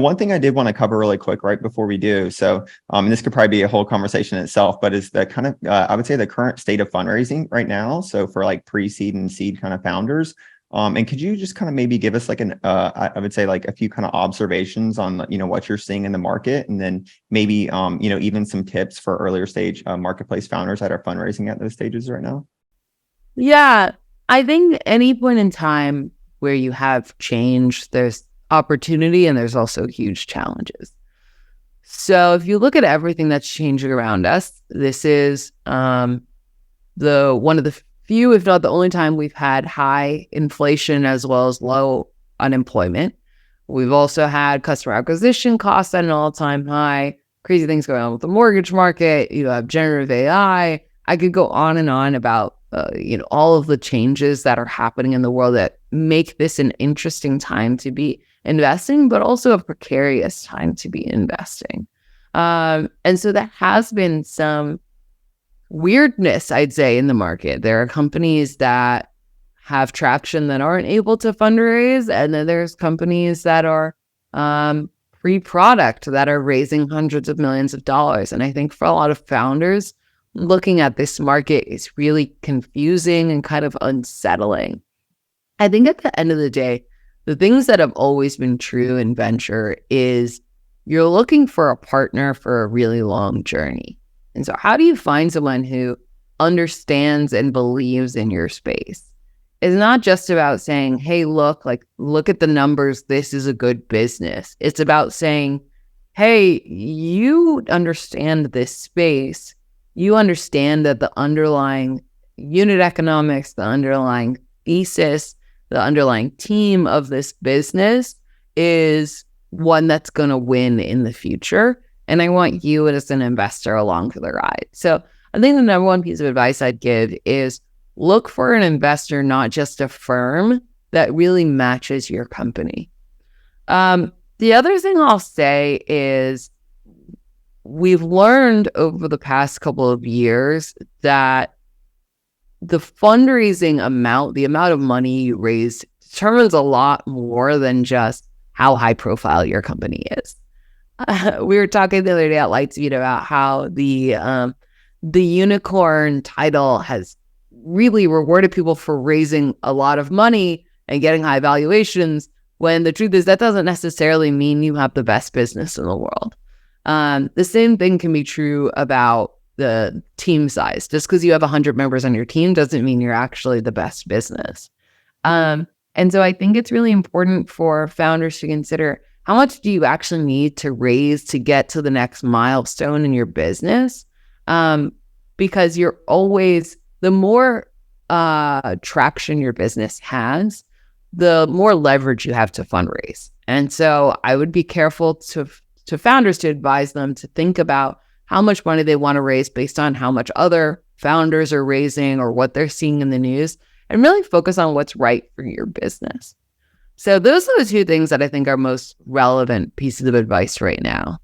One thing I did want to cover really quick right before we do, so and this could probably be a whole conversation in itself, but is the kind of, I would say the current state of fundraising right now. So for like pre-seed and seed kind of founders. And could you just kind of maybe give us like I would say like a few kind of observations on, what you're seeing in the market, and then maybe, even some tips for earlier stage marketplace founders that are fundraising at those stages right now? Yeah, I think any point in time where you have change, there's opportunity and there's also huge challenges. So if you look at everything that's changing around us, this is one of the few, if not the only time we've had high inflation as well as low unemployment. We've also had customer acquisition costs at an all-time high, crazy things going on with the mortgage market. You have generative AI. I could go on and on about all of the changes that are happening in the world that make this an interesting time to be investing, but also a precarious time to be investing. And so there has been some weirdness, I'd say, in the market. There are companies that have traction that aren't able to fundraise, and then there's companies that are pre-product that are raising hundreds of millions of dollars. And I think for a lot of founders, looking at this market is really confusing and kind of unsettling. I think at the end of the day, the things that have always been true in venture is you're looking for a partner for a really long journey. And so how do you find someone who understands and believes in your space? It's not just about saying, hey, look at the numbers. This is a good business. It's about saying, hey, you understand this space. You understand that the underlying unit economics, the underlying thesis, the underlying team of this business is one that's going to win in the future. And I want you as an investor along for the ride. So I think the number one piece of advice I'd give is look for an investor, not just a firm, that really matches your company. The other thing I'll say is we've learned over the past couple of years that the fundraising amount, the amount of money you raise, determines a lot more than just how high profile your company is. We were talking the other day at Lightspeed about how the unicorn title has really rewarded people for raising a lot of money and getting high valuations, when the truth is that doesn't necessarily mean you have the best business in the world. The same thing can be true about the team size. Just because you have 100 members on your team doesn't mean you're actually the best business. And so I think it's really important for founders to consider, how much do you actually need to raise to get to the next milestone in your business? Because you're always, the more traction your business has, the more leverage you have to fundraise. And so I would be careful to founders to advise them to think about how much money they want to raise based on how much other founders are raising or what they're seeing in the news, and really focus on what's right for your business. So those are the two things that I think are most relevant pieces of advice right now.